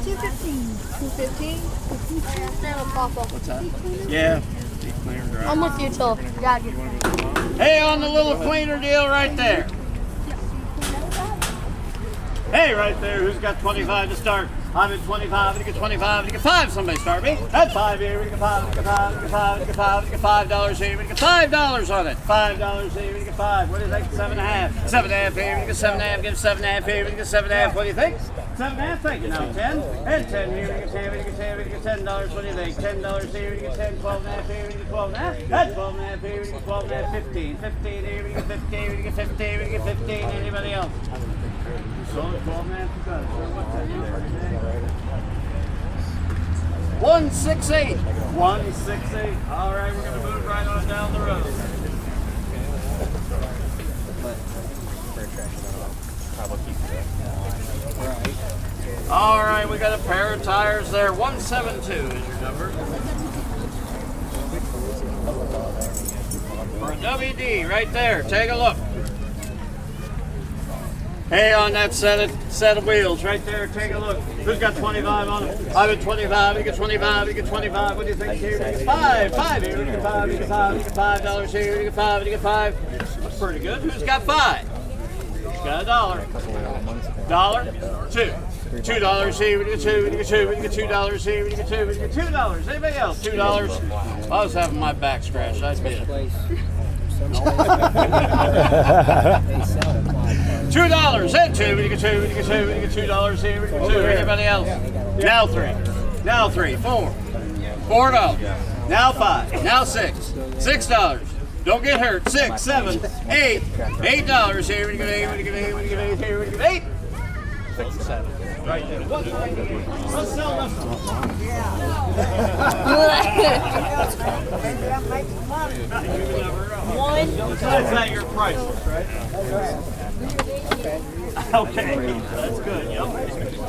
215. What's that? Yeah. I'm with you till Dad gets back. Hey, on the little cleaner deal right there. Hey, right there, who's got 25 to start? I'm at 25, and you get 25, and you get 5. Somebody start me. That's 5 here, we get 5, we get 5, we get 5, we get 5, we get $5 here, we get $5 on it. $5 here, we get 5. What do you think? 7.5. 7.5 here, we get 7.5, get 7.5 here, we get 7.5. What do you think? 7.5, thank you. Now 10. And 10 here, we get 10, we get 10, we get $10. What do you think? $10 here, we get 10, 12.5 here, we get 12.5. That's 12.5 here, we get 12.5, 15. 15 here, we get 15, we get 15, we get 15. Anybody else? So 12.5 to go. 168. 168. All right, we're going to move right on down the road. All right, we got a pair of tires there. 172 is your number. For a WD right there. Take a look. Hey, on that set of wheels right there, take a look. Who's got 25 on it? I'm at 25, you get 25, you get 25. What do you think here? You get 5. 5 here, you get 5, you get 5, you get $5 here, you get 5, you get 5. That's pretty good. Who's got 5? Who's got $1? $1? 2. $2 here, we get 2, we get 2, we get $2 here, we get 2, we get $2. Anybody else? $2. I was having my back scratched. I did. $2 and 2, we get 2, we get 2, we get $2 here, we get 2. Anybody else? Now 3. Now 3. 4. $4. Now 5. Now 6. $6. Don't get hurt. 6, 7, 8. $8 here, we get 8, we get 8, we get 8 here, we get 8. 6, 7. Right there. Let's sell this one. Besides that, your priceless, right? Okay, that's good. Yep.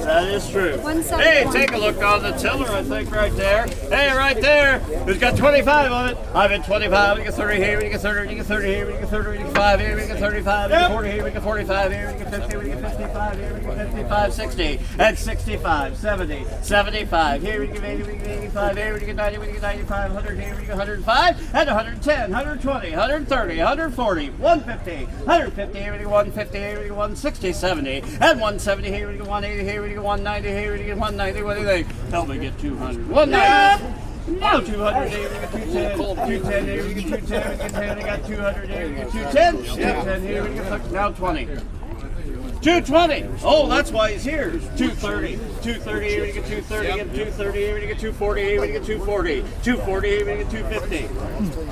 That is true. Hey, take a look on the tiller, I think, right there. Hey, right there. Who's got 25 on it? I'm at 25. We get 30 here. We get 30. We get 30 here. We get 30. We get 5 here. We get 35. We get 40 here. We get 45 here. We get 50. We get 55 here. We get 55, 60. And 65, 70, 75. Here we get 80. We get 85 here. We get 90. We get 95. 100 here. We get 105. And 110, 120, 130, 140, 150, 150 here. We get 150 here. We get 160, 70. And 170 here. We get 180 here. We get 190 here. We get 190. What do you think? Help me get 200. 190. Now 200 here, we get 210, 210 here, we get 210, we get 10, we got 200 here, we get 210, 210 here, we get now 20. 220. Oh, that's why he's here. 230. 230 here, we get 230, get 230 here, we get 240 here, we get 240. 240 here, we get 250.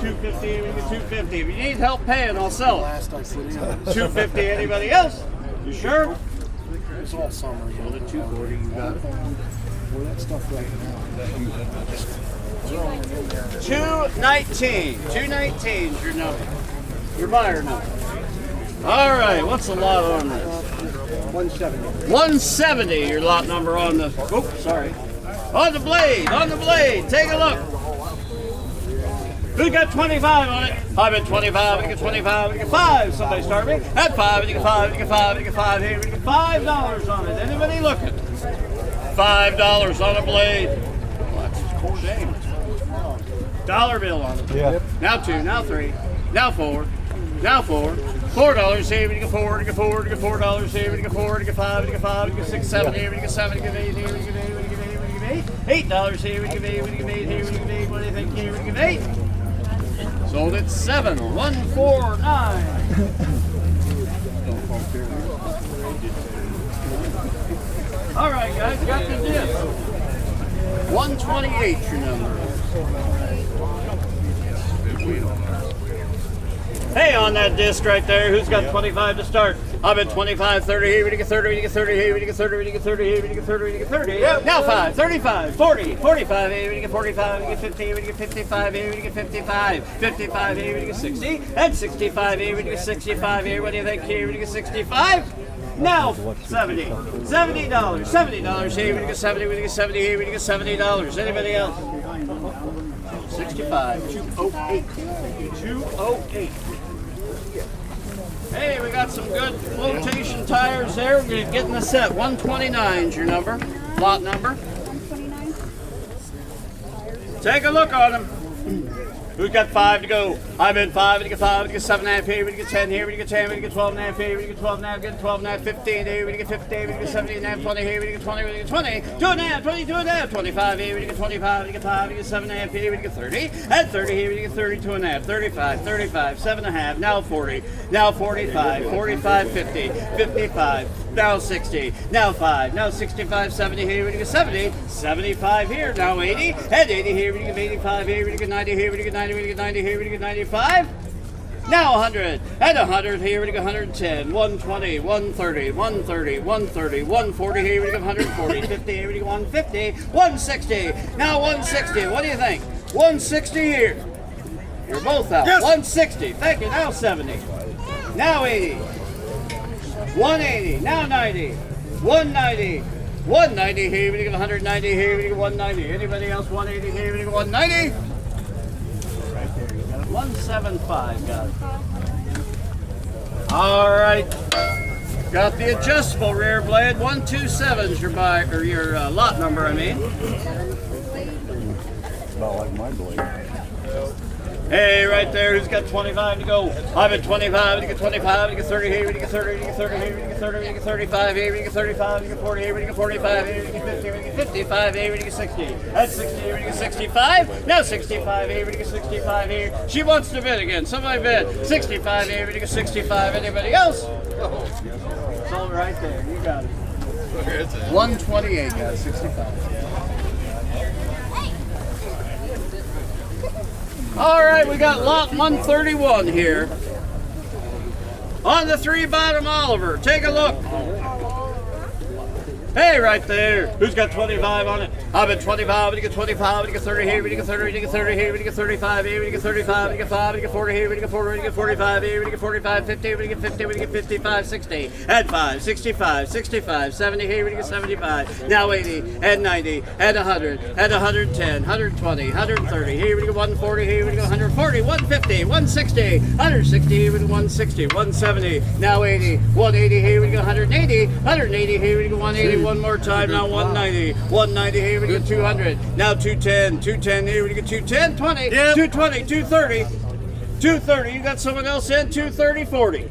250 here, we get 250. If you need help paying, I'll sell it. 250. Anybody else? You sure? It's all summer. Well, the 240 you got it. Well, that stuff right now. 219. 219 is your number. Your buyer number. All right, what's the lot on this? 170. 170, your lot number on the, sorry. On the blade, take a look. Who's got 25 on it? I'm at 25, we get 25, we get 5. Somebody start me. At 5, we get 5, we get 5, we get 5 here, we get $5 on it. Anybody looking? $5 on a blade. Well, that's a cool shame. Dollar bill on it. Yeah. Now 2, now 3, now 4, now 4. $4 here, we get 4, we get 4, we get $4 here, we get 4, we get 5, we get 5, we get 6, 7 here, we get 7, we get 8 here, we get 8, we get 8, we get 8. $8 here, we get 8, we get 8 here, we get 8. What do you think here? We get 8. Sold at 7, 149. All right, guys, got the disc. 128 your number. Hey, on that disc right there, who's got 25 to start? I'm at 25, 30 here, we get 30, we get 30 here, we get 30, we get 30 here, we get 30, we get 30. Now 5, 35, 40, 45 here, we get 45, we get 50, we get 55 here, we get 55, 55 here, we get 60, and 65 here, we get 65 here. What do you think here? We get 65. Now 70, $70, $70 here, we get 70, we get 70 here, we get $70. Anybody else? 65, 208, 208. Hey, we got some good flotation tires there. We're getting the set. 129 is your number. Lot number? 129. Take a look on them. Who's got 5 to go? I'm in 5, we get 5, we get 7.5 here, we get 10 here, we get 10, we get 12.5 here, we get 12.5, get 12.5, 15 here, we get 15, we get 17.5, 20 here, we get 20, we get 20, 2.5, 22.5, 25 here, we get 25, we get 5, we get 7.5 here, we get 30, and 30 here, we get 32.5, 35, 35, 7.5, now 40, now 45, 45, 50, 55, now 60, now 5, now 65, 70 here, we get 70, 75 here, now 80, and 80 here, we get 85 here, we get 90 here, we get 90, we get 90 here, we get 95, now 100, and 100 here, we get 110, 120, 130, 130, 130, 140 here, we get 140, 50 here, we get 150, 160, now 160, what do you think? 160 here. You're both out. Yes. 160, thank you, now 70, now 80, 180, now 90, 190, 190 here, we get 190 here, we get 190. Anybody else 180 here, we get 190? 175, got it. All right, got the adjustable rear blade. 127 is your lot number, I mean. It's about like my blade. Hey, right there, who's got 25 to go? I'm at 25, we get 25, we get 30 here, we get 30, we get 30 here, we get 30, we get 35 here, we get 35, we get 40 here, we get 45 here, we get 50, we get 55 here, we get 60. That's 60 here, we get 65. Now 65 here, we get 65 here. She wants to bid again. Somebody bid. 65 here, we get 65. Anybody else? It's all right there. You got it. 128, guys. 65. All right, we got lot 131 here. On the 3 bottom Oliver, take a look. Hey, right there. Who's got 25 on it? I'm at 25, we get 25, we get 30 here, we get 30, we get 30 here, we get 35 here, we get 35, we get 5, we get 40 here, we get 40, we get 45 here, we get 45, 50, we get 50, we get 55, 60, and 5, 65, 65, 70 here, we get 75, now 80, and 90, and 100, and 110, 120, 130, here we get 140, here we get 140, 150, 160, 160 here, we get 160, 170, now 80, 180 here, we get 180, 180 here, we get 180, one more time, now 190, 190 here, we get 200, now 210, 210 here, we get 210, 20, yep. 220, 230, 230, you got someone else in, 230, 40,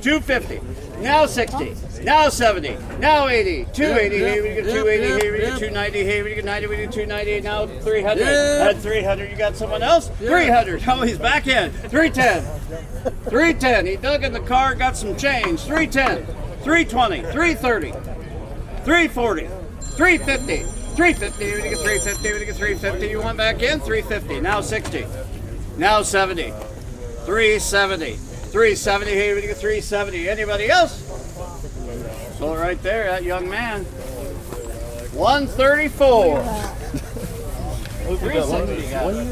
250, now 60, now 70, now 80, 280 here, we get 280 here, we get 290 here, we get 90, we get 290, now 300, at 300, you got someone else, 300, oh, he's back in, 310, 310, he dug in the car, got some change, 310, 320, 330, 340, 350, 350, we get 350, we get 350, you want back in? 350, now 60, now 70, 370, 370 here, we get 370, anybody else? So right there, that young man, 134. 360 got it.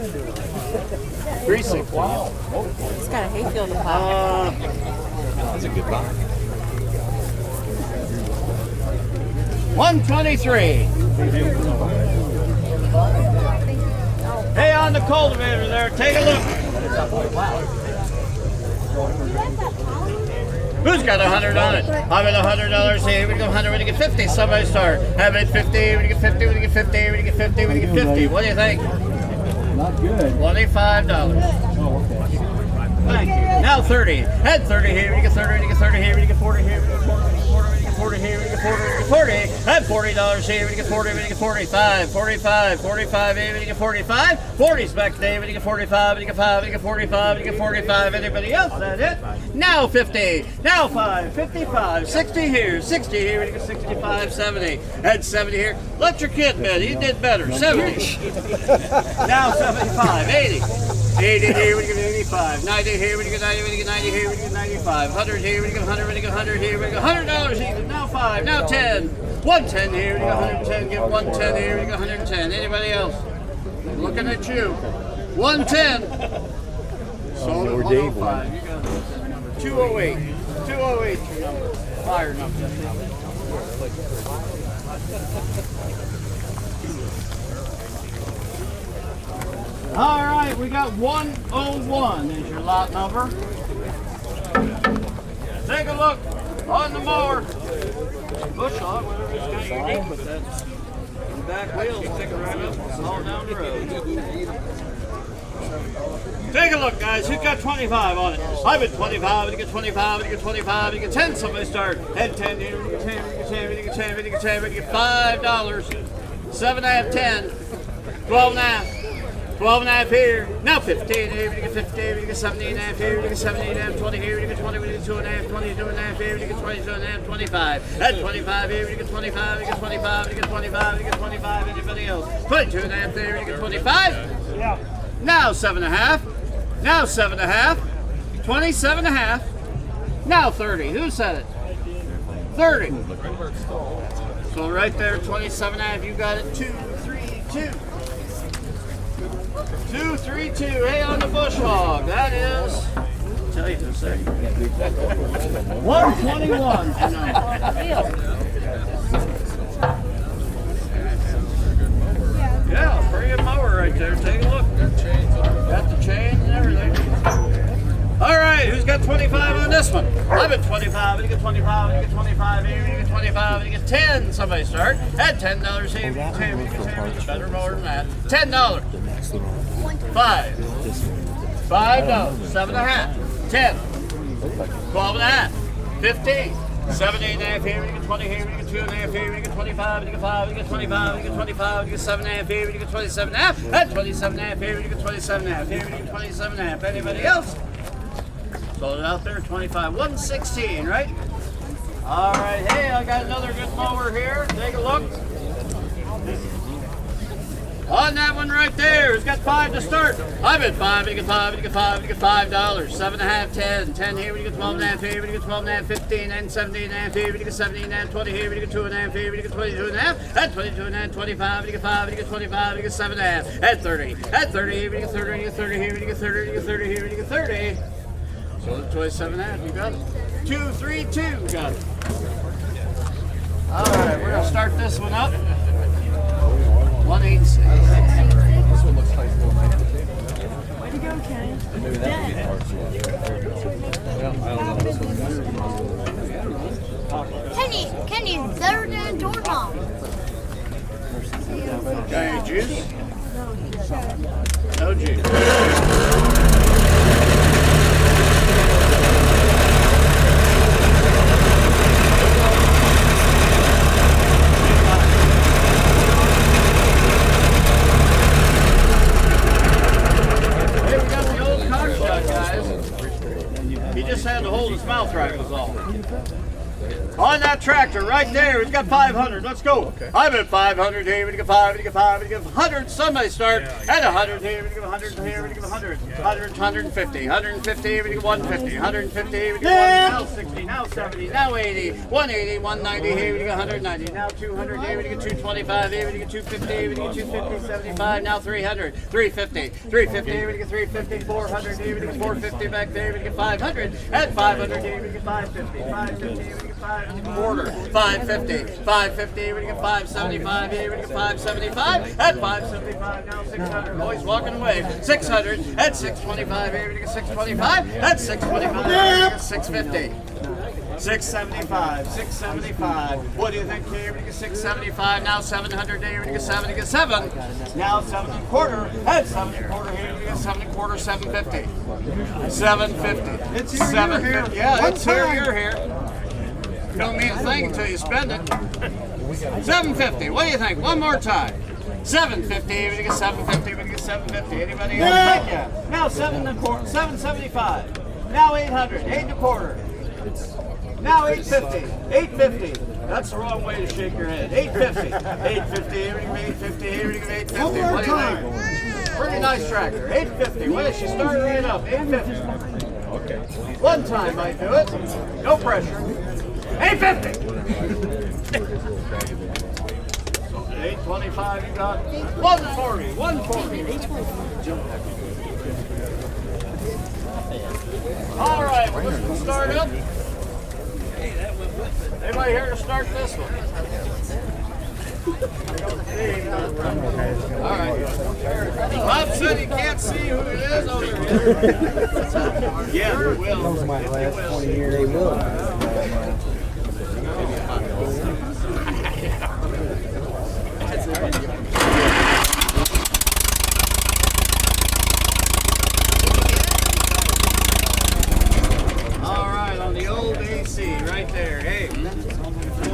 360. Wow. He's got a hayfield to plow. That's a good buy. 123. Hey, on the cultivator there, take a look. Who's got 100 on it? I'm at $100 here. We get 100. We get 50. Somebody start. Have it 50. We get 50. We get 50. We get 50. We get 50. What do you think? Not good. $25. Oh, okay. Thank you. Now 30. Head 30 here. We get 30. We get 30 here. We get 40 here. We get 40. We get 40 here. We get 40. We get 40. Head $40 here. We get 40. We get 45. 45. 45 here. We get 45. 40's back there. We get 45. We get 5. We get 45. We get 45. Anybody else? That's it. Now 50. Now 5. 55. 60 here. 60 here. We get 65. 70. Head 70 here. Let your kid bid. He did better. 70. Now 75. 80. 80 here, we get 85. 90 here, we get 90, we get 90 here, we get 95. 100 here, we get 100, we get 100 here, we get $100 even. Now 5, now 10. 110 here, we get 110, get 110 here, we get 110. Anybody else? Looking at you. 110. Sold at 105. You got 208. 208 your number. Fire number. All right, we got 101 is your lot number. Take a look on the mower. Bush hog, whatever it's kind of unique with that. back wheels sticking right up all down the road. Take a look, guys. Who's got 25 on it? I've been 25, and you get 25, and you get 25, and you get 10. Somebody start. Head 10 here, and you get 10, and you get 10, and you get 10, and you get 10, and you get $5. 7.5, 10. 12.5. 12.5 here. Now 15 here, and you get 15, and you get 17.5 here, and you get 17.5, 20 here, and you get 20, and you get 2.5, 22.5 here, and you get 22.5, 25. At 25 here, and you get 25, and you get 25, and you get 25, and you get 25. Anybody else? 22.5 there, and you get 25. Yeah. Now 7.5. Now 7.5. 27.5. Now 30. Who said it? 30. So right there, 27.5. You got it. 2, 3, 2. 2, 3, 2. Hey, on the bush hog. That is. I'll tell you in a second. 121 tonight. Yeah, pretty good mower right there. Take a look. Got the chain and everything. All right, who's got 25 on this one? I've been 25, and you get 25, and you get 25 here, and you get 25, and you get 10. Somebody start. At $10 here, you get 10, you get 10, you get better mower than that. $10. 5. $5. 7.5. 10. 12.5. 15. 7.5 here, and you get 20 here, and you get 2.5 here, and you get 25, and you get 5, and you get 25, and you get 25, and you get 7.5 here, and you get 27.5, and 27.5 here, and you get 27.5 here, and you get 27.5. Anybody else? Sold it out there, 25. 116, right? All right, hey, I got another good mower here. Take a look. On that one right there, who's got 5 to start? I've been 5, and you get 5, and you get 5, and you get $5. 7.5, 10. 10 here, when you get 12.5 here, when you get 12.5, 15, and 17.5 here, when you get 17.5, 20 here, when you get 2.5 here, when you get 22.5, and 22.5, 25, and you get 5, and you get 25, and you get 7.5, at 30. At 30 here, when you get 30, and you get 30 here, when you get 30, and you get 30 here, when you get 30. So the 27.5, you got it. 2, 3, 2, got it. All right, we're gonna start this one up. 186. This one looks like Way to go, Kenny. Kenny, better than doorknob. Got any juice? No juice. He just had to hold his mouth right, was all. On that tractor right there, he's got 500. Let's go. Okay. I'm at 500 here. We get 5, we get 5, we get 100. Somebody start at 100 here. We get 100 here. We get 100. 100, 150. 150 here. We get 150. 150 here. We get 1. Now 60. Now 70. Now 80. 180. 190 here. We get 190. Now 200 here. We get 225 here. We get 250 here. We get 250. 75. Now 300. 350. 350 here. We get 350. 400 here. We get 450 back there. We get 500. At 500 here. We get 550. 550 here. We get 5. Quarter, 550, 550, we get 575 here, we get 575, at 575, now 600, oh, he's walking away, 600, at 625 here, we get 625, at 625, we get 650. 675, 675. What do you think here? We get 675. Now 700 here. We get 7. We get 7. Now 7.25. At 7.25 here. We get 7.25. 750. 750. It's here. 750. Yeah, it's here. You're here. Don't mean a thing until you spend it. 750. What do you think? One more time. 750. We get 750. We get 750. Anybody else? Thank you. Now 7.25. 775. Now 800. 8.25. Now 850. 850. That's the wrong way to shake your head. 850. 850. Here we go. 850. Here we go. 850. What do you think? Pretty nice tractor. 850. What is she starting right up? 850. Okay. One time might do it. No pressure. 850. 825. You got 140. 140. All right. Well, this will start up. Anybody here to start this one? All right. Bob said he can't see who it is over here. Yeah, he will. That was my last 20 years. They will.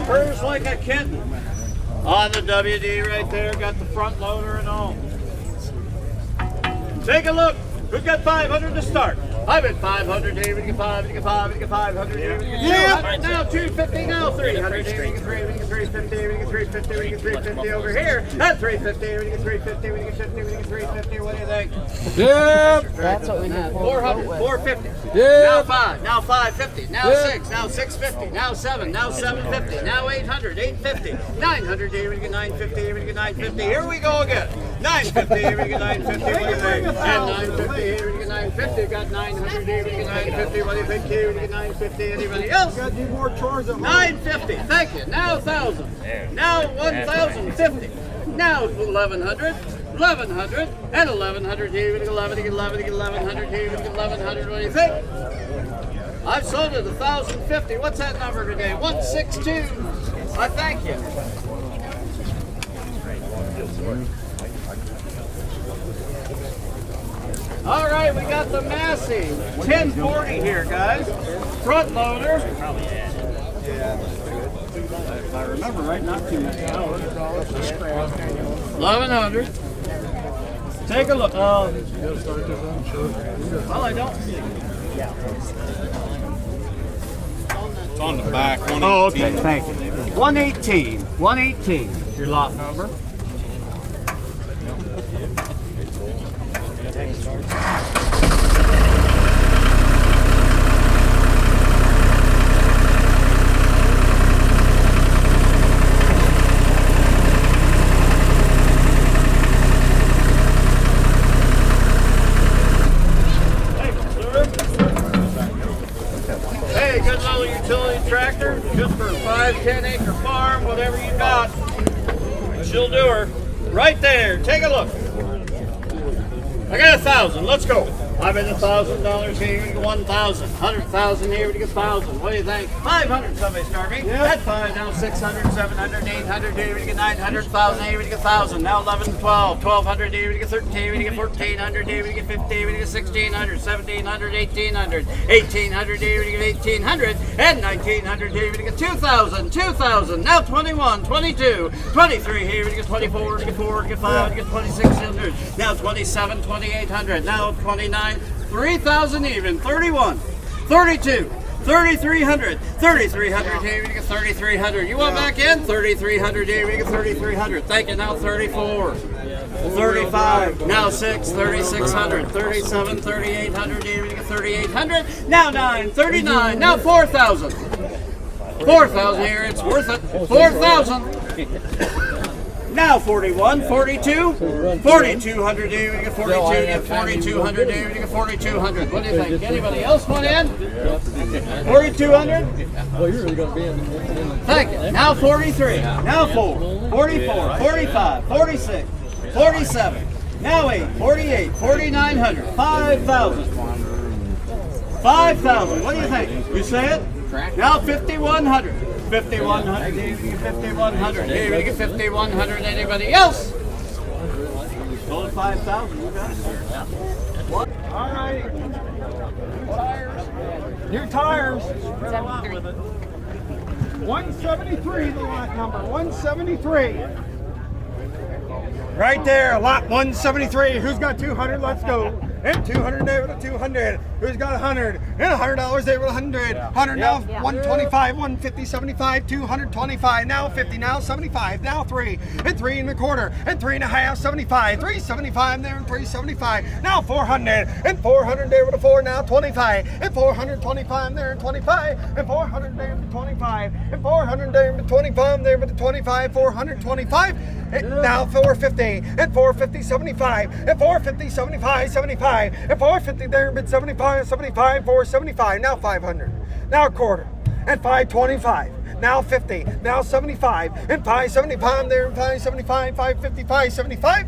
purrs like a kitten. On the WD right there, got the front loader and all. Take a look. Who's got 500 to start? I've been 500, David, get 5, get 5, get 500, David, get 200, now 250, now 300, David, get 350, David, get 350, we get 350 over here, that's 350, David, get 350, we get 50, we get 350, what do you think? Yep. That's what we need. 400, 450. Yeah. Now 5, now 550, now 6, now 650, now 7, now 750, now 800, 850, 900, David, get 950, David, get 950. Here we go again. 950, David, get 950, what do you think? And 950, David, get 950, got 900, David, get 950, what do you think, David, get 950, anybody else? Got to do more chores at home. 950, thank you. Now 1,000. Now 1,050. Now 1,100. 1,100 and 1,100, David, 11, 11, 1,100, David, 1,100, what do you think? I've sold it 1,050. What's that number today? 162. I thank you. All right, we got the Massey 1040 here, guys. Front loader. If I remember right, not too many hours. 1,100. Take a look. Well, I don't see it. It's on the back. Oh, okay. Thank you. 118. 118. Your lot number. Hey, good little utility tractor, just for a 5-10 acre farm, whatever you got. She'll do her. Right there. Take a look. I got 1,000. Let's go. I've been $1,000 here. We get 1,000. 100,000 here. We get 1,000. What do you think? 500. Somebody start me. Yeah. At 5. Now 600, 700, 800 here. We get 900. 1,000 here. We get 1,000. Now 11, 12. 1,200 here. We get 13. We get 1,400 here. We get 15. We get 1,600. 1,700. 1,800. 1,800 here. We get 1,800. And 1,900 here. We get 2,000. 2,000. Now 21, 22, 23 here. We get 24. We get 4. We get 5. We get 2,600. Now 27, 2,800. Now 29. 3,000 even, 31, 32, 3,300, 3,300 here, we get 3,300. You want back in? 3,300 here, we get 3,300. Thank you, now 34, 35, now 6, 3,600, 37, 3,800 here, we get 3,800. Now 9, 39, now 4,000. 4,000 here, it's worth it. 4,000. Now 41, 42, 4,200 here, we get 42, we get 4,200 here, we get 4,200. What do you think? Anybody else want in? 4,200? Well, you're really going to be in. Thank you. Now 43, now 4, 44, 45, 46, 47, now 8, 48, 4,900, 5,000. 5,000. What do you think? You say it? Now 5,100. 5,100. Here we get 5,100. Here we get 5,100. Anybody else? Sold 5,000. You got it. What? All right. New tires. 173, the lot number. 173. Right there, lot 173. Who's got 200? Let's go. And 200 there with a 200. Who's got 100? And $100 there with 100. 100 now, 125, 150, 75, 225. Now 50, now 75, now 3, and 3 1/4, and 3 1/2, 75, 375 there and 375. Now 400, and 400 there with a 4, now 25, and 425 there and 25, and 400 there with 25, and 400 there with 25 there with 25, 425. And now 450, and 450, 75, and 450, 75, 75, and 450 there, but 75, 75, 475, now 500, now 1/4, and 525, now 50, now 75, and 575 there, and 575, 550, 575,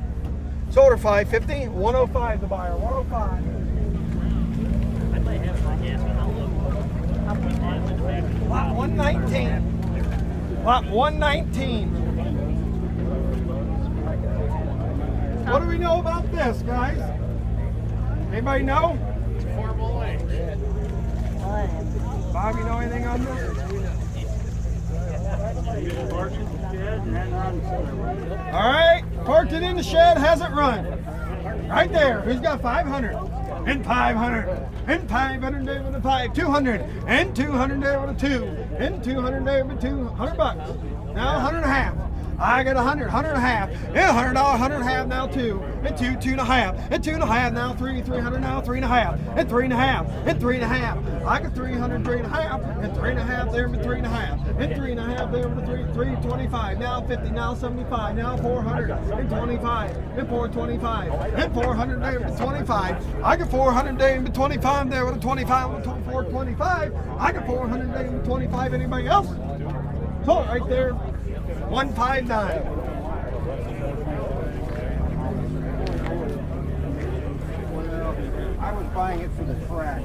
sold her 550, 105 the buyer, 105. Lot 119, lot 119. What do we know about this, guys? Anybody know? It's a horrible way. Bob, you know anything on this? All right, parked it in the shed, hasn't run. Right there. Who's got 500? And 500. And 500 there with a 5. 200. And 200 there with a 2. And 200 there with 200 bucks. Now 100 and a half. I got 100, 100 and a half, and $100, 100 and a half now 2, and 2, 2 and a half, and 2 and a half now 3, 300 now 3 and a half, and 3 and a half, and 3 and a half. I got 300, 3 and a half, and 3 and a half there with 3 and a half, and 3 and a half there with 3, 325, now 50, now 75, now 400, and 25, and 425, and 400 there with 25. I got 400 there with 25 there with a 25, with 425. I got 400 there with 25. Anybody else? So right there. 159. I was buying it for the track.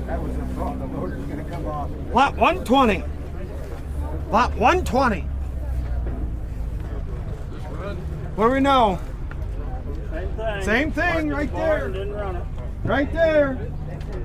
That was the thought. The motor's going to come off. Lot 120. Lot 120. What do we know? Same thing right there. Right there.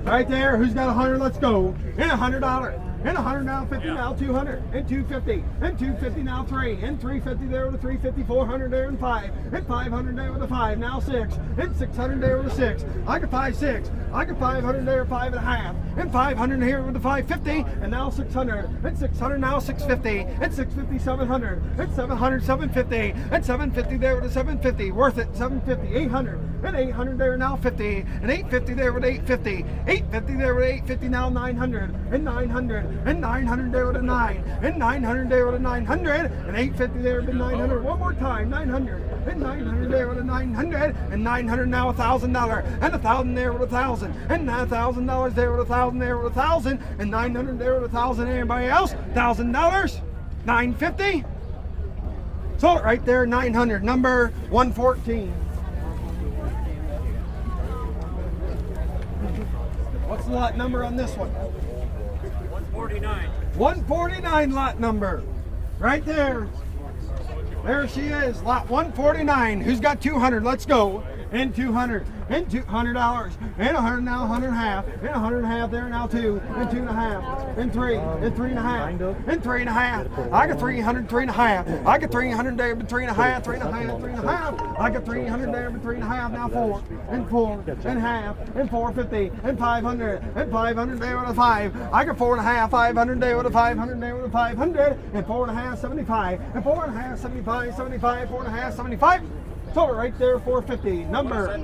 Right there. Who's got 100? Let's go. And $100. And 100 now, 50 now, 200, and 250, and 250 now 3, and 350 there with a 350, 400 there and 5, and 500 there with a 5, now 6, and 600 there with a 6. I got 5, 6. I got 500 there, 5 and a half, and 500 here with a 550, and now 600, and 600 now 650, and 650, 700, and 700, 750, and 750 there with a 750, worth it, 750, 800, and 800 there now 50, and 850 there with 850, 850 there with 850 now 900, and 900. And 900 there with a 9, and 900 there with a 900, and 850 there with a 900. One more time, 900, and 900 there with a 900, and 900 now $1,000, and 1,000 there with 1,000, and $1,000 there with 1,000 there with 1,000, and 900 there with 1,000. Anybody else? $1,000, 950. So right there, 900, number 114. What's the lot number on this one? 149. 149 lot number. Right there. There she is. Lot 149. Who's got 200? Let's go. And 200. And $200. And 100 now, 100 and a half. And 100 and a half there now 2. And 2 and a half. And 3. And 3 and a half. And 3 and a half. I got 300, 3 and a half. I got 300 there, but 3 and a half, 3 and a half, 3 and a half. I got 300 there, but 3 and a half. Now 4. And 4. And half. And 450. And 500. And 500 there with a 5. I got 4 and a half. 500 there with a 500 there with a 500. And 4 and a half, 75. And 4 and a half, 75, 75. 4 and a half, 75. So right there, 450. Number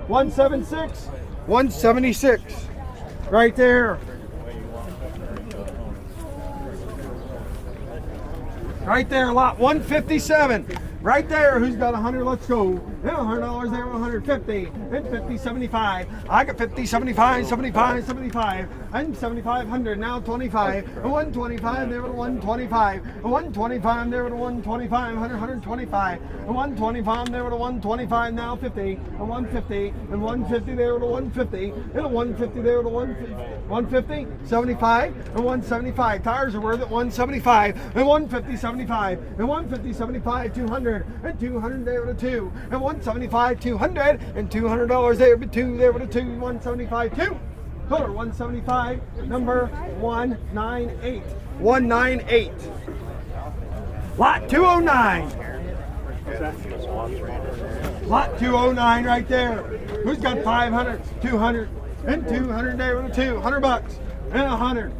176. 176. Right there. Right there, lot 157. Right there, who's got 100? Let's go. And $100 there, 150, and 50, 75. I got 50, 75, 75, 75, and 7,500. Now 25, and 125 there with 125, and 125 there with 125, 125, and 125 there with 125. Now 50, and 150, and 150 there with 150, and 150 there with 150, 75, and 175. Tires are worth it 175, and 150, 75, and 150, 75, 200. And 200 there with a 2, and 175, 200, and $200 there with 2, there with a 2, 175, 2. Color 175, number 198. 198. Lot 209. Lot 209 right there. Who's got 500, 200, and 200 there with a 2, 100 bucks, and $100.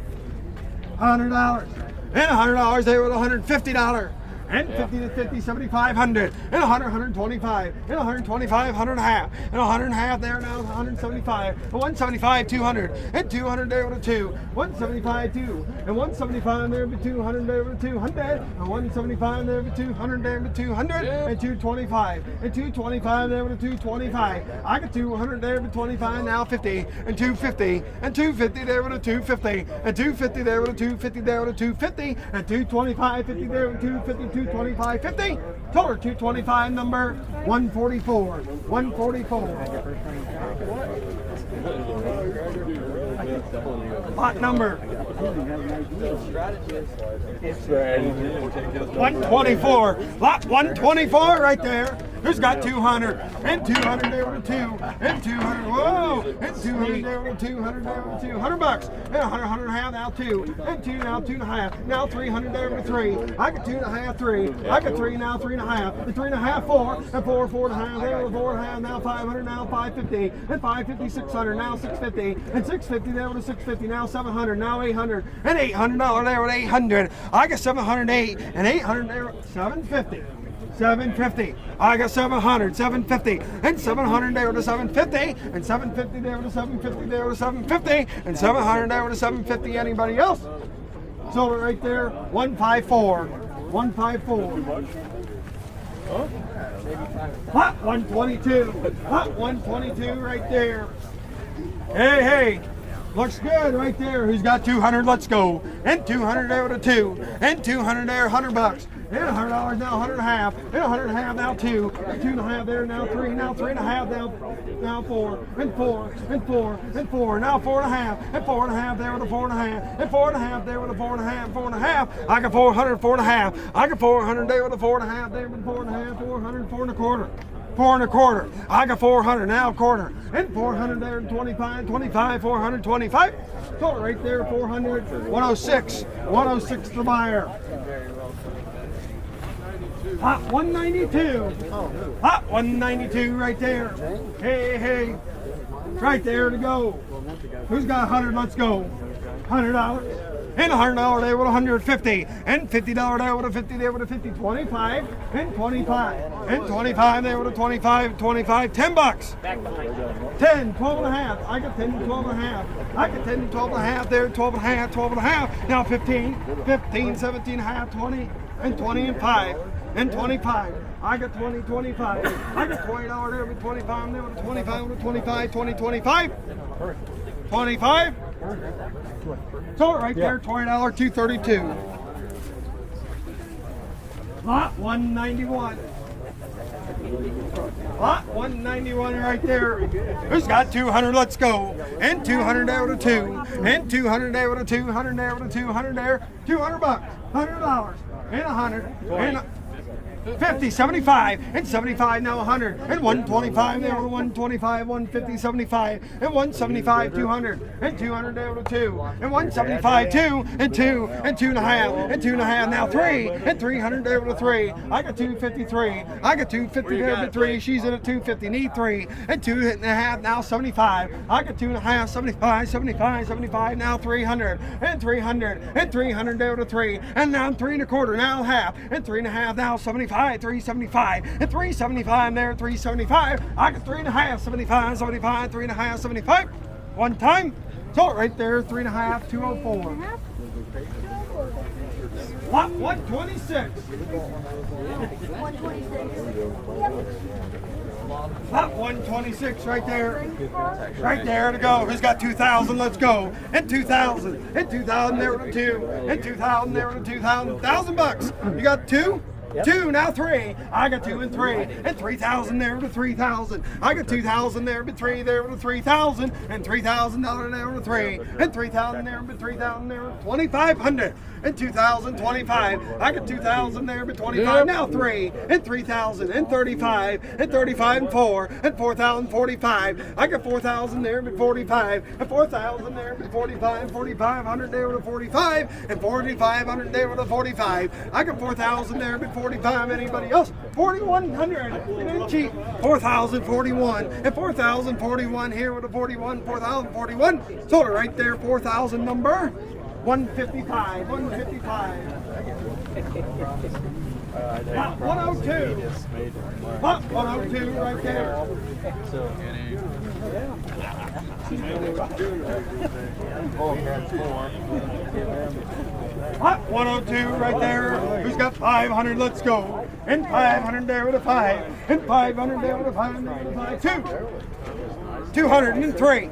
$100. And $100 there with $150. And 50 to 50, 7,500, and 100, 125, and 125, 100 and a half, and 100 and a half there now, 175, and 175, 200, and 200 there with a 2, 175, 2, and 175 there with 200 there with 200, and 175 there with 200 there with 200, and 225, and 225 there with a 225. I got 200 there with 25, now 50, and 250, and 250 there with a 250, and 250 there with a 250 there with a 250, and 225, 50 there with 250, 225, 50. Total 225, number 144. 144. Lot number 124. Lot 124 right there. Who's got 200? And 200 there with a 2. And 200. Whoa! And 200 there with a 200 there with a 2. 100 bucks. And 100, 100 and a half. Now 2. And 2 now 2 and a half. Now 300 there with a 3. I got 2 and a half. 3. I got 3 now 3 and a half. And 3 and a half. 4. And 4 4 and a half. There with a 4 and a half. Now 500. Now 550. And 550 600. Now 650. And 650 there with a 650. Now 700. Now 800. And $800 there with 800. I got 708. And 800 there with 750. 750. I got 700, 750, and 700 there with a 750, and 750 there with a 750 there with a 750, and 700 there with a 750. Anybody else? Sold it right there. 154. 154. Hot 122. Hot 122 right there. Hey, hey. Looks good right there. Who's got 200? Let's go. And 200 there with a 2. And 200 there, 100 bucks. And $100 now, 100 and a half. And 100 and a half now 2. And 2 and a half there, now 3. Now 3 and a half, now 4. And 4. And 4. And 4. Now 4 and a half. And 4 and a half there with a 4 and a half. And 4 and a half there with a 4 and a half. 4 and a half. I got 400, 4 and a half. I got 400 there with a 4 and a half. There with a 4 and a half. 400, 4 and a quarter. 4 and a quarter. I got 400 now, a quarter. And 400 there, 25, 25, 425. Total right there, 400, 106. 106 the buyer. Hot 192. Hot 192 right there. Hey, hey. Right there to go. Who's got 100? Let's go. $100. And $100 there with 150. And $50 there with a 50 there with a 50. 25. And 25. And 25 there with a 25. 25. 10 bucks. 10. 12 and a half. I got 10 and 12 and a half. I got 10 and 12 and a half there. 12 and a half. 12 and a half. Now 15. 15. 17 and a half. 20. And 20 and 5. And 25. I got 20, 25. I got $20 there with 25 there with 25 with 25, 20, 25. 25. So right there, $20, 232. Lot 191. Lot 191 right there. Who's got 200? Let's go. And 200 there with a 2. And 200 there with a 200 there with a 200 there. 200 bucks. $100. And 100. And 50, 75, and 75 now 100, and 125 there with 125, 150, 75, and 175, 200, and 200 there with 2, and 175, 2, and 2, and 2 and a half, and 2 and a half now 3, and 300 there with a 3. I got 253. I got 250 there with 3. She's in a 250. Need 3, and 2 and a half now 75. I got 2 and a half, 75, 75, 75 now 300, and 300, and 300 there with a 3, and now 3 and a quarter now half, and 3 and a half now 75. 375 and 375 there, 375. I got 3 and a half, 75, 75, 3 and a half, 75. One time. So right there, 3 and a half, 204. Lot 126. 126. Lot 126 right there. Right there to go. Who's got 2,000? Let's go. And 2,000. And 2,000 there with a 2. And 2,000 there with a 2,000. 1,000 bucks. You got 2? Yep. 2, now 3. I got 2 and 3. And 3,000 there with a 3,000. I got 2,000 there with 3 there with a 3,000. And $3,000 there with a 3. And 3,000 there with 3,000 there with 2,500. And 2,025. I got 2,000 there with 25. Now 3. And 3,000. And 35. And 35 and 4. And 4,045. I got 4,000 there with 45. And 4,000 there with 45. And 4,500 there with a 45. And 4,500 there with a 45. I got 4,000 there with 45. Anybody else? 4,100. It ain't cheap. 4,041. And 4,041 here with a 41. 4,041. Sold it right there. 4,000 number. 155. 155. 102. 102 right there. Hot 102 right there. Who's got 500? Let's go. And 500 there with a 5. And 500 there with a 5. And 2. 203.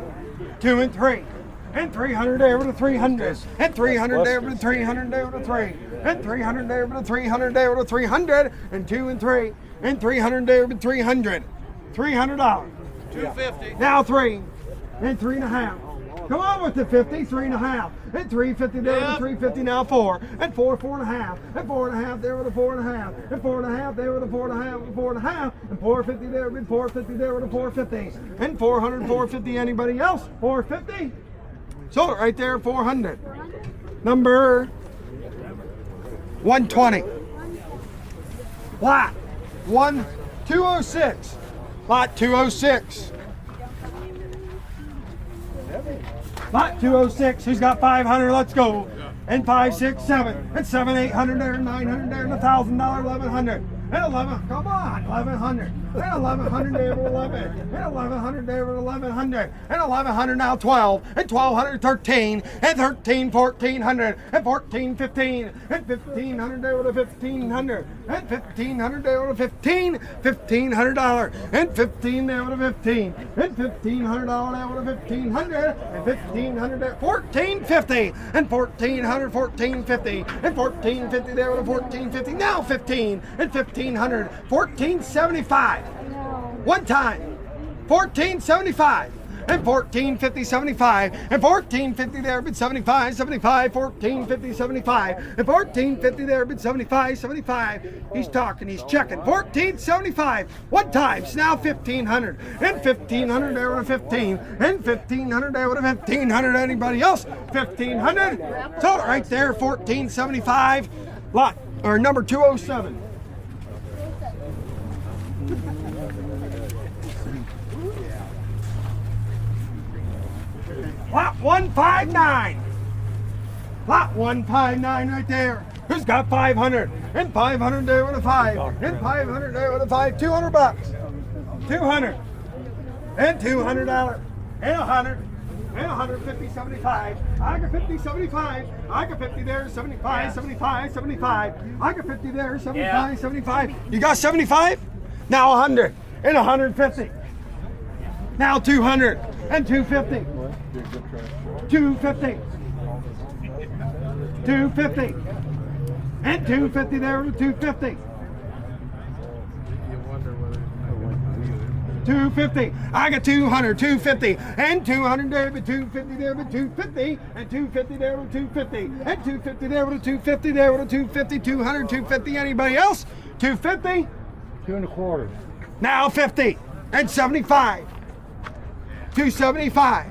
2 and 3. And 300 there with a 300. And 300 there with a 300 there with a 3. And 300 there with a 300 there with a 300. And 2 and 3. And 300 there with 300. $300. 250. Now 3. And 3 and a half. Come on with the 50, 3.5. And 350 there with a 350 now 4. And 4.5. And 4.5 there with a 4.5. And 4.5 there with a 4.5. And 4.5. And 450 there with 450 there with a 450. And 400, 450. Anybody else? 450. Sold it right there, 400. Number 120. Lot 206. Lot 206. Lot 206. Who's got 500? Let's go. And 5, 6, 7. And 7, 800 there, 900 there, and $1,000, 1,100. And 11, come on, 1,100. And 1,100 there with 11. And 1,100 there with 1,100. And 1,100 now 12. And 1,200, 13. And 13, 1,400. And 14, 15. And 1,500 there with a 1,500. And 1,500 there with a 15. $1,500. And 15 there with a 15. And $1,500 there with a 1,500. And 1,500 there, 1,450. And 1,400, 1,450. And 1,450 there with a 1,450. Now 15. And 1,500, 1,475. One time, 1,475. And 1,450, 75. And 1,450 there, but 75, 75. 1,450, 75. And 1,450 there, but 75, 75. He's talking, he's checking. 1,475. One time, now 1,500. And 1,500 there with a 15. And 1,500 there with a 1,500. Anybody else? 1,500. Sold it right there, 1,475. Lot, or number 207. Lot 159. Lot 159 right there. Who's got 500? And 500 there with a 5. And 500 there with a 5. $200. 200. And $200. And 100. And 150, 75. I got 50, 75. I got 50 there, 75, 75, 75. I got 50 there, 75, 75. You got 75? Now 100. And 150. Now 200. And 250. 250. 250. And 250 there with 250. 250. I got 200, 250, and 200 there, but 250 there, but 250, and 250 there with 250, and 250 there with a 250 there with a 250, 200, 250. Anybody else? 250. 2.25. Now 50 and 75. 275.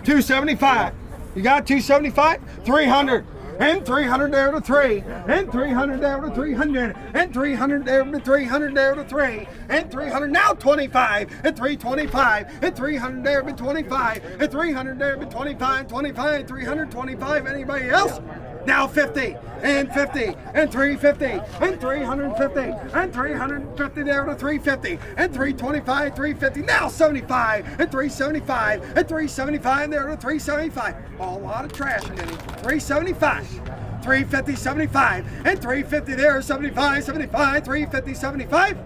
275. You got 275? 300. And 300 there to 3. And 300 there to 300. And 300 there to 300 there to 3. And 300 now 25. And 325. And 300 there to 25. And 300 there to 25. 25. 325. Anybody else? Now 50 and 50 and 350 and 350 and 350 there to 350 and 325, 350, now 75 and 375 and 375 there to 375. A lot of trash in it. 375. 350, 75 and 350 there, 75, 75, 350, 75.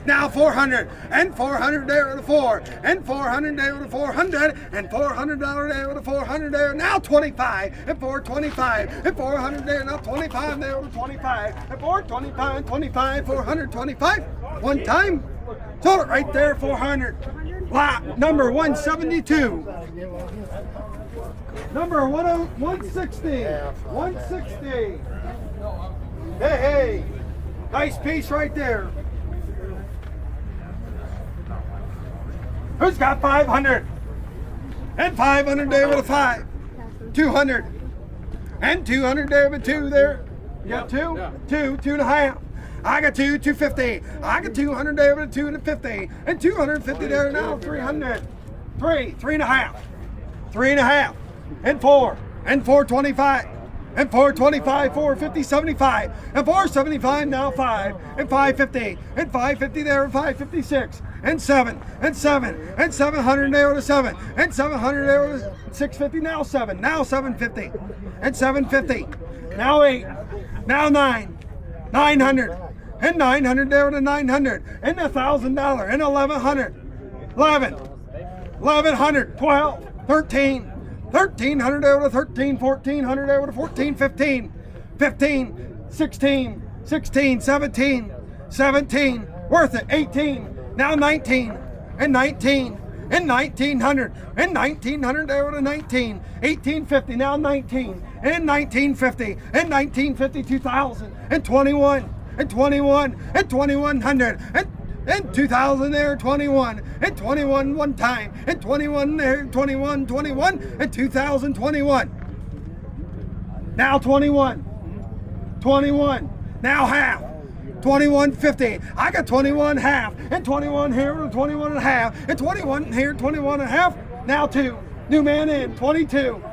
Now 400 and 400 there with a 4 and 400 there with a 400 and $400 there with a 400 there. Now 25 and 425 and 400 there. Now 25 there with a 25 and 425 and 25, 425. One time, sold it right there, 400. Lot number 172. Number 160. 160. Hey, nice piece right there. Who's got 500? And 500 there with a 5. 200. And 200 there with 2 there. You got 2? Yeah. 2, 2.5. I got 2, 250. I got 200 there with a 2 and a 50. And 250 there now, 300. 3, 3.5. 3.5. And 4. And 425. And 425, 450, 75. And 475 now 5. And 550. And 550 there and 556. And 7. And 7. And 700 there to 7. And 700 there to 650. Now 7. Now 750. And 750. Now 8. Now 9. 900. And 900 there to 900. And $1,000. And 1,100. 11. 1,100. 12. 13. 1,300 there with a 13, 1,400 there with a 14, 15, 15, 16, 16, 17, 17, worth it, 18, now 19, and 19, and 1900, and 1900 there to 19, 1850, now 19, and 1950, and 1950, 2000, and 21, and 21, and 2100, and 2000 there, 21, and 21 one time, and 21 there, 21, 21, and 2021. Now 21, 21, now half. 21.50. I got 21 half, and 21 here, and 21 and a half, and 21 here, 21 and a half. Now 2. New man in. 22.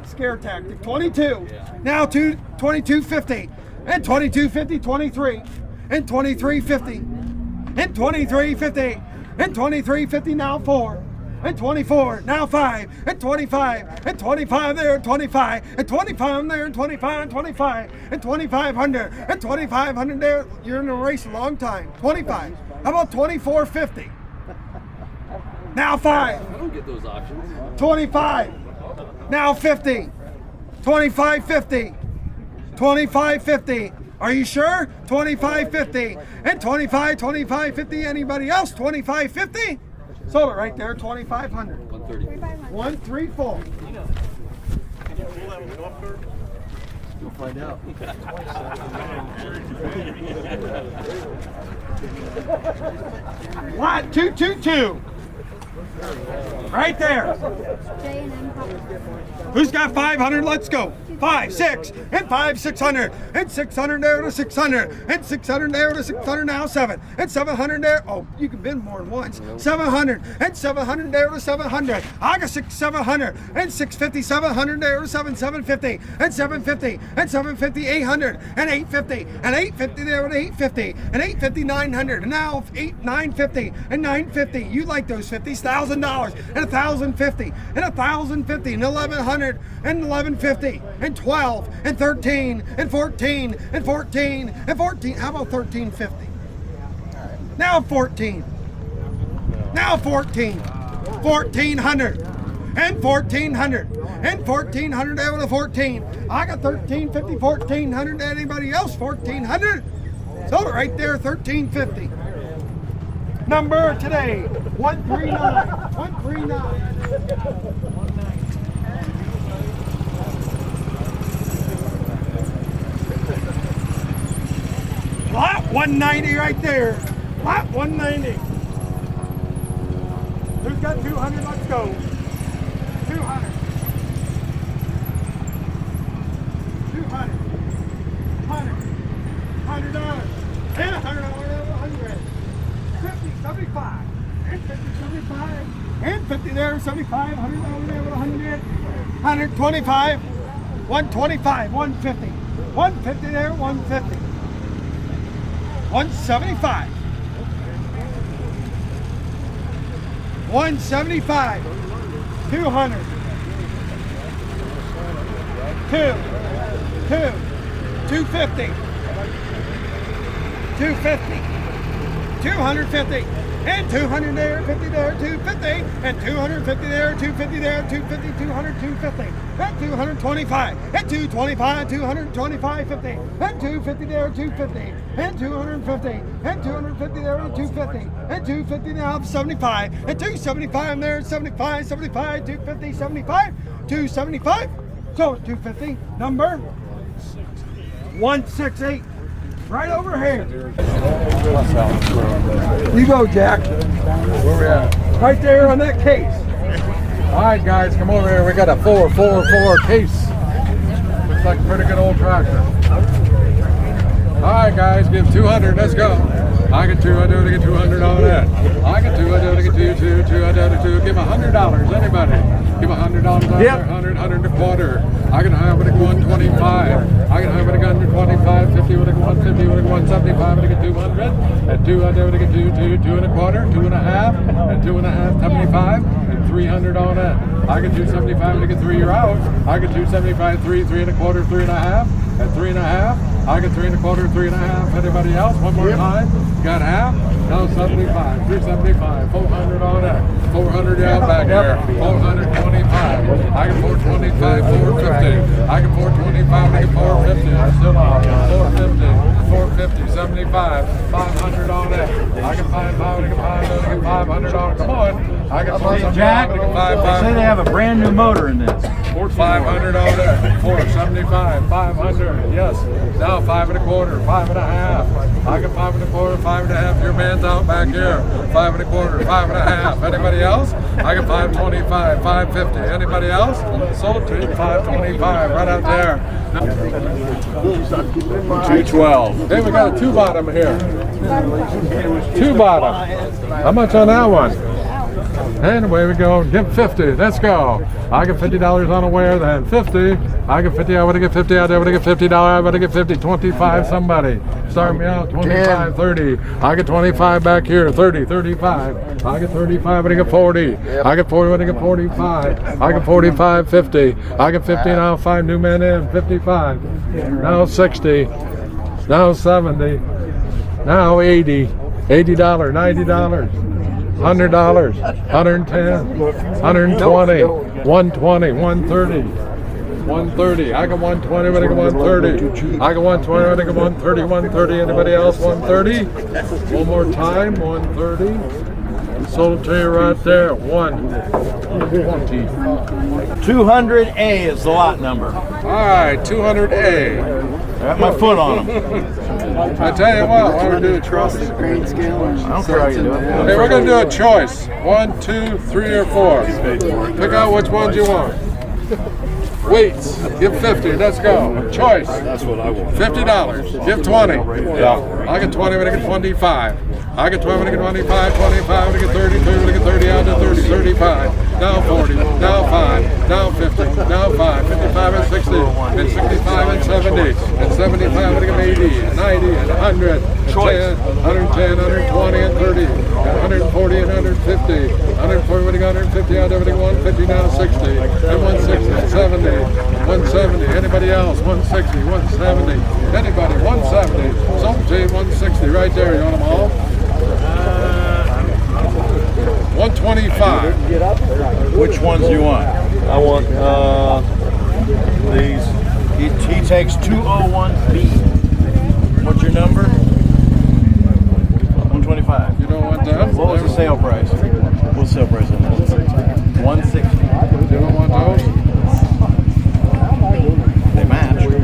Scare tactic. 22. Now 22.50, and 22.50. 23, and 23.50, and 23.50, and 23.50. Now 4. And 24, now 5, and 25, and 25 there, 25, and 25 there, and 25, and 25, and 2,500, and 2,500 there. You're in a race a long time. 25. How about 24.50? Now 5. I don't get those options. 25. Now 50. 25.50. 25.50. Are you sure? 25.50. And 25, 25.50. Anybody else? 25.50? Sold it right there, 2,500. 130. 134. You'll find out. Lot 222. Right there. Who's got 500? Let's go. 5, 6, and 5, 600, and 600 there to 600, and 600 there to 600, now 7, and 700 there. Oh, you can bid more than once. 700, and 700 there to 700. I got 700, and 650, 700 there to 750, and 750, and 750, 800, and 850, and 850 there to 850, and 850, 900, and now 950, and 950. You like those 50s? $1,000, and 1,050, and 1,050, and 1,100, and 1,150. And 12, and 13, and 14, and 14, and 14. How about 13.50? Now 14. Now 14. 1,400. And 1,400. And 1,400 there with a 14. I got 13.50, 1,400. Anybody else? 1,400? Sold it right there, 13.50. Number today, 139. 139. Lot 190 right there. Lot 190. Who's got 200? Let's go. 200. 200. 100. $100. And $100. 100. 50, 75. And 50, 75. And 50 there, 75. $100 there with 100. 125. 125. 150. 150 there, 150. 175. 175. 200. 250. 250. 250. And 200 there, 50 there, 250, and 250 there, 250 there, 250, 200, 250, and 225, and 225, 225, 50, and 250 there, 250, and 250, and 250 there, 250, and 250 now, 75, and 275 there, 75, 75, 250, 75, 275, so 250, number 168. Right over here. You go, Jack. Where we at? Right there on that case. All right, guys, come over here. We got a 444 case. Looks like a pretty good old tractor. All right, guys, give 200. Let's go. I get 2. I do to get 200 on that. I get 2. I do to get 2. 2. I do to 2. Give $100. Anybody? Give $100 on there. 100. 100 and a quarter. I can have it at 125. I can have it at 125. 50 with a 150 with a 175. I get 200. And 2. I do to get 2. 2. 2 and a quarter. 2 and a half. And 2 and a half. 75. And 300 on that. I get 275 to get 3. You're out. I get 275. 3. 3 and a quarter. 3 and a half. And 3 and a half. I get 3 and a quarter, 3 and a half. Anybody else? One more time. Got half. Now 75, 375, 400 on that. 400 out back there. 425. I get 425, 450. I get 425. I get 450. I'm still on. 450, 450, 75, 500 on that. I get 500. I get 500. I get 500 on. Come on. I got 25. Jack, I got they say they have a brand new motor in this. 500 on it. 475. 500. Yes. Now 5 1/4. 5 1/2. I got 5 1/4. 5 1/2. Your man's out back here. 5 1/4. 5 1/2. Anybody else? I got 525. 550. Anybody else? Sold to you 525. Right out there. 212. Hey, we got a 2 bottom here. 2 bottom. How much on that one? And away we go. Give 50. Let's go. I get $50 on a wear, then 50. I get 50. I want to get 50 out there. I want to get $50. I want to get 50. 25. Somebody start me out. 25. 30. I get 25 back here. 30. 35. I get 35. I want to get 40. I get 40. I want to get 45. I get 45. 50. I get 50 now. 5 new men in. 55. Now 60. Now 70. Now 80. $80. $90. $100, $110, $120, $120, $130, $130. I got $120, but I got $130. I got $120, but I got $130, $130. Anybody else? $130. One more time, $130. Sold to you right there, $120. 200A is the lot number. All right, 200A. I got my foot on them. I tell you what, why don't we do a choice? I don't care how you do it. Okay, we're going to do a choice. 1, 2, 3, or 4. Pick out which ones you want. Weights. Give 50. Let's go. Choice. That's what I want. $50. Give 20. Yeah. I get 20 when I get 25. I get 20 when I get 25. 25 when I get 30. 30 when I get 30 out to 30. 35. Now 40. Now 5. Now 50. Now 5. 55 and 60. And 65 and 70. And 75 when I get 80. And 90 and 100. 110, 120 and 30. And 140 and 150. 140 when I get 150 out there when I get 150. Now 60. And 160 and 70. 170. Anybody else? 160. 170. Anybody? 170. Sold to you 160 right there. You want them all? 125. Which ones do you want? I want these. He takes 201B. What's your number? 125. You don't want them? What was the sale price? What's the sale price on that? 160. You don't want those? They match. They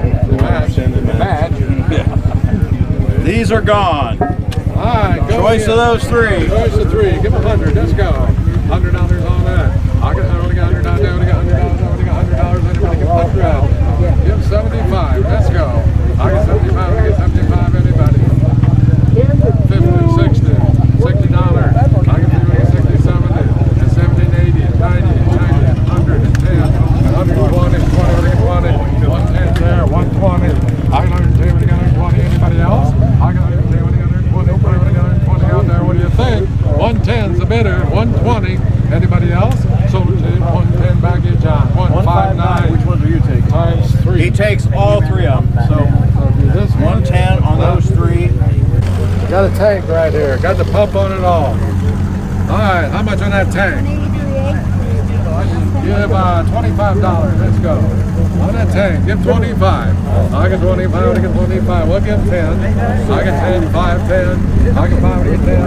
match. These are gone. All right, go Choice again. of those 3. Choice of 3. Give them 100. Let's go. $100 on that. I only got $100 out there. I only got $100. I only got $100. Anybody give 100? Give 75. Let's go. I got 75. I get 75. Anybody? 50, 60, $60. I get 60, 70, and 70, 80, and 90, and 90, 100, and 10, and 120, 20, 110 there, 120. I got 110. When you got 120. Anybody else? I got 110. When you got 120. When you got 120 out there. What do you think? 110's the bidder. 120. Anybody else? Sold it to 110 back in John. 159. Which ones are you taking? Times 3. He takes all 3 of them. So This one. 110 on those 3. Got a tank right here. Got the pump on it all. All right, how much on that tank? Give $25. Let's go. On that tank, give 25. I get 25. I get 25. We'll give 10. I get 10. 5, 10. I get 5. I get 10. I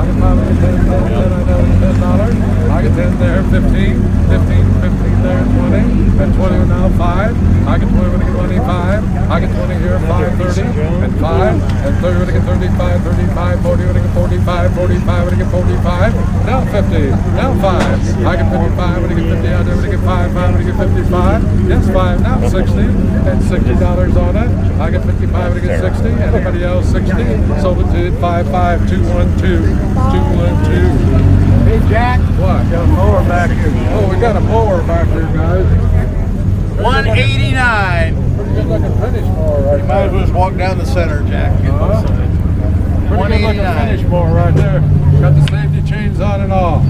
get 5. I get 10. 10. $10. I get 10 there. 15. 15. 15 there. 20. And 20 now 5. I get 20 when I get 25. I get 20 here. 5. 30. And 5. And 30 when I get 35. 35. 40 when I get 45. 45 when I get 45. Now 50. Now 5. I get 55 when I get 50 out there. When I get 5. 5 when I get 55. Yes, 5. Now 60. And $60 on it. I get 55 when I get 60. Anybody else 60? Sold it to 55 212 212. Hey Jack, What? got a mower back here. Oh, we got a mower back here, guys. 189. Pretty good looking finish mower right Might as well just walk down the center, Jack. Pretty good looking 189. finish mower right there. Got the safety chains on and all.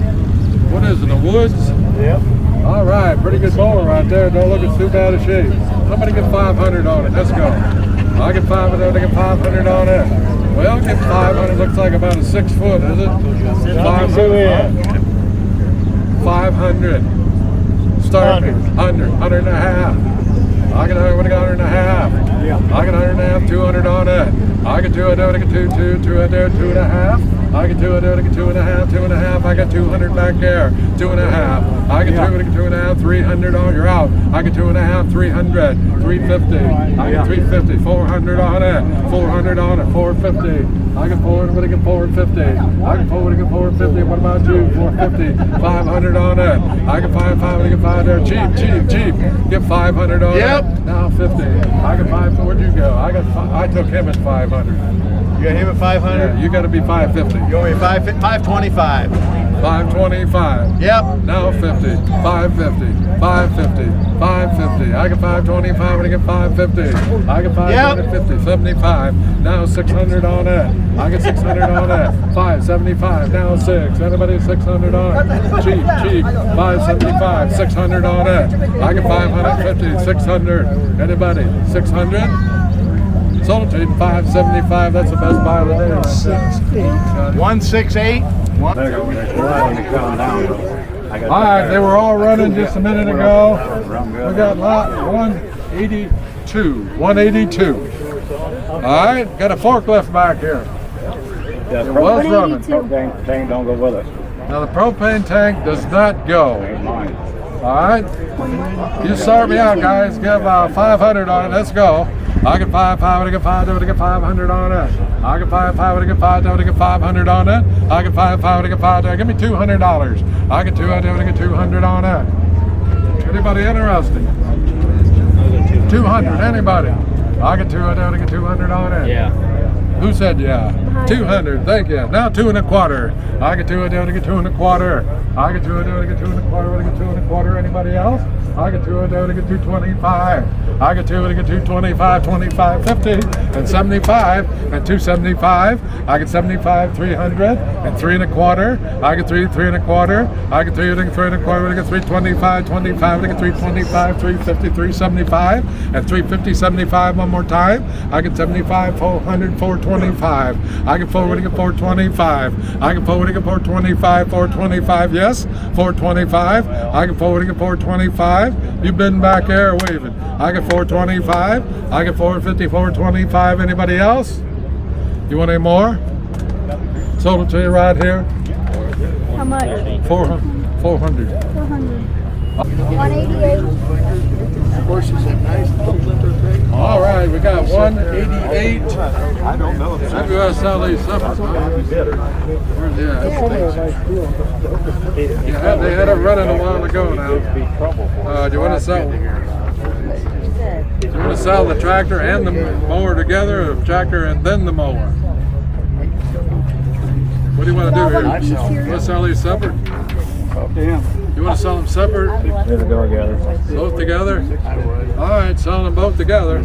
What is it, the woods? Yep. All right, pretty good mower right there. Don't look it's too bad a shape. Somebody get 500 on it. Let's go. I get 500. I get 500 on it. Well, get 500. Looks like about a 6 foot, is it? 500. 500. Start 100. 100 and a half. I get 100 and a half. I get 100 and a half. 200 on it. I get two, I do it, I get two, I do it, 2.5. I get two, I do it, I get 2.5. I got 200 back there, 2.5. I get two, I get 2.5, 300 on, you're out. I get 2.5, 300, 350. I get 350, 400 on it, 400 on it, 450. I get 400, I get 450. I get 400, I get 450. What about you? 450, 500 on it. I get 500, I get 5 there. Cheap. Get 500 on it. Now 50. I get 5. Where'd you go? I took him at 500. You got him at 500? Yeah, you got to be 550. You want me 525? 525. Yep. Now 50. 550. 550. 550. I get 525 and I get 550. I get 550. 75. Now 600 on it. I get 600 on it. 575. Now 6. Anybody 600 on it? Cheap. 575. 600 on it. I get 550. 600. Anybody? 600? Sold it to you, 575. That's the best buy of the day. 168. All right, they were all running just a minute ago. We got lot 182. 182. All right, got a forklift back here. It was running. Propane tank don't go with us. Now the propane tank does not go. All right, you start me out, guys. Give 500 on it. Let's go. I get 500, I get 500, I get 500 on it. I get 500, I get 500, I get 500 on it. I get 500, I get 500. Give me $200. I get 200, I get 200 on it. Anybody interested? 200. Anybody? I get 200, I get 200 on it. Yeah. Who said yeah? 200. Thank you. Now 2.25. I get 200, I get 2.25. I get 200, I get 2.25. I get 2.25. Anybody else? I get 200, I get 225. I get 200, I get 225, 25, 50, and 75, and 275. I get 75, 300, and 3.25. I get 3.25. I get 3.25. I get 325, 25. I get 325, 350, 375, and 350, 75. One more time. I get 75, 400, 425. I get forward, I get 425. I get forward, I get 425, 425. Yes, 425. I get forward, I get 425. You've been back there waving. I get 425. I get 450, 425. Anybody else? You want any more? Sold it to you right here. How much? 400. 400. 188. All right, we got 188. I don't know. Maybe we'll sell these suppers. Yeah, they had it running a while ago now. Do you want to sell? Do you want to sell the tractor and the mower together, or the tractor and then the mower? What do you want to do here? You want to sell these separate? You want to sell them separate? Both together? All right, selling them both together.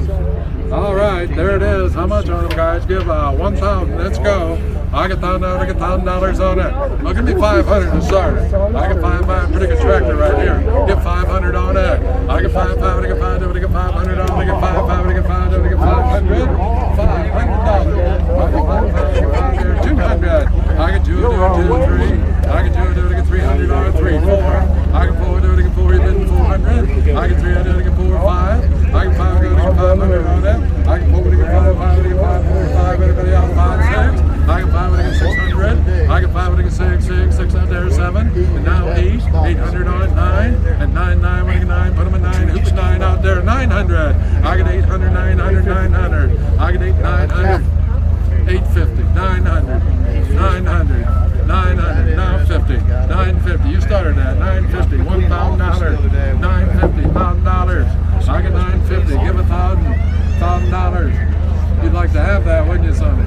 All right, there it is. How much on them, guys? Give 1,000. Let's go. I get $1,000. I get $1,000 on it. Well, give me 500 to start it. I get 500. Pretty good tractor right here. Get 500 on it. I get 500. I get 500. I get 500 on it. I get 500. I get 500. I get 500. $500. I get 500. 200. I get 200. 3. I get 200. I get 300 on it. 3, 4. I get 400. I get 4. You've been 400. I get 300. I get 4, 5. I get 500. I get 500 on it. I get 400. I get 500. I get 500. Everybody else 5, 6. I get 500, I get 600, I get 500, I get 6, 600 there, 7, and now 8, 800 on it, 9, and 9, I get 9, put them at 9, oops, 9 out there, 900, I get 800, 900, 900, I get 900, 850, 900, 900, 900, now 50, 950, you started at 950, $1,000, 950, $1,000, I get 950, give $1,000, you'd like to have that, wouldn't you, Sonny?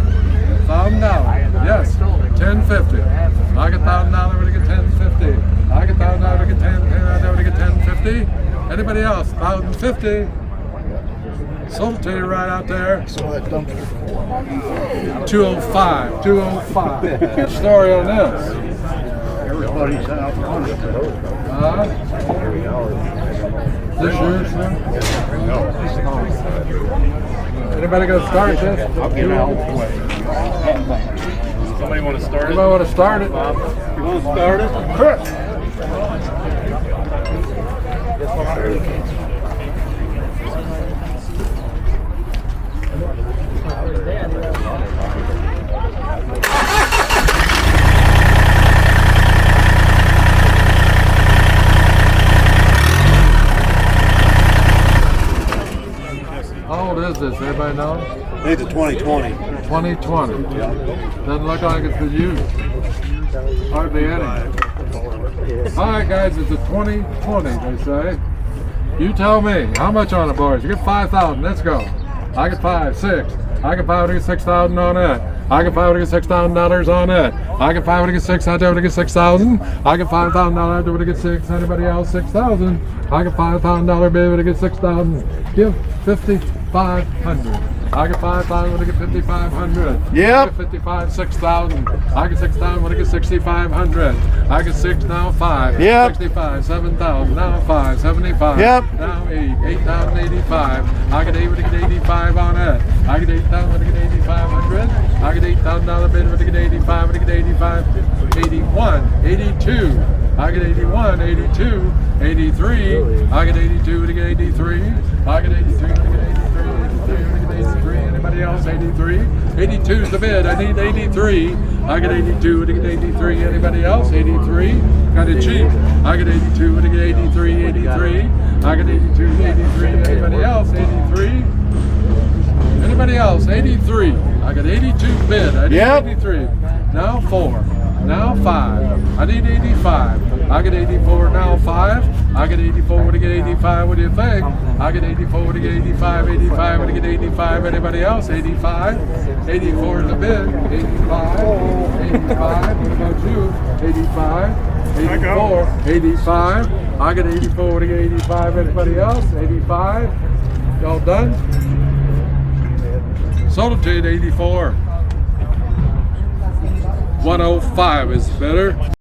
$1,000. Yes. 1050. I get $1,000 when I get 1050. I get $1,000 when I get 10. When I get 1050. Anybody else? 1,050. Sold it to you right out there. 205. 205. Story on this. Everybody's out. This yours, sir? Anybody gonna start this? I'll get out of the way. Somebody want to start it? Anybody want to start it? You want to start it? Chris. is this? Everybody know? I think it's a 2020. 2020. Doesn't look like it's been used. Hardly any. All right, guys, it's a 2020, they say. You tell me, how much on it, boys? You get 5,000, let's go. I get 5, 6. I get 5 to get 6,000 on it. I get 5 to get $6,000 on it. I get 5 to get 6, I do to get 6,000. I get $5,000, I do to get 6. Anybody else, 6,000. I get $5,000 bid to get 6,000. Give 5,500. I get 5,000 to get 5,500. Yep. I get 55, 6,000. I get 6,000 to get 6,500. I get 6, now 5. Yep. 65, 7,000, now 5. 75. Yep. Now 8. 8,085. I get 8 to get 85 on it. I get 8,000 to get 8,500. I get $8,000 bid to get 85 to get 85. 81. 82. I get 81, 82, 83. I get 82 to get 83. I get 83 to get 83. 83. Anybody else? 83. 82 is the bid. I need 83. I get 82 to get 83. Anybody else? 83. Got it cheap. I get 82 to get 83. 83. I get 82 to get 83. Anybody else? 83. Anybody else? 83. I got 82 bid. I need 83. Now 4. Now 5. I need 85. I get 84. Now 5. I get 84 to get 85. What do you think? I get 84 to get 85. 85 to get 85. Anybody else? 85. 84 is the bid. 85. 85. What about you? 85. 84. 85. I get 84 to get 85. Anybody else? 85. Y'all done? Sold it to you at 84. 105 is better.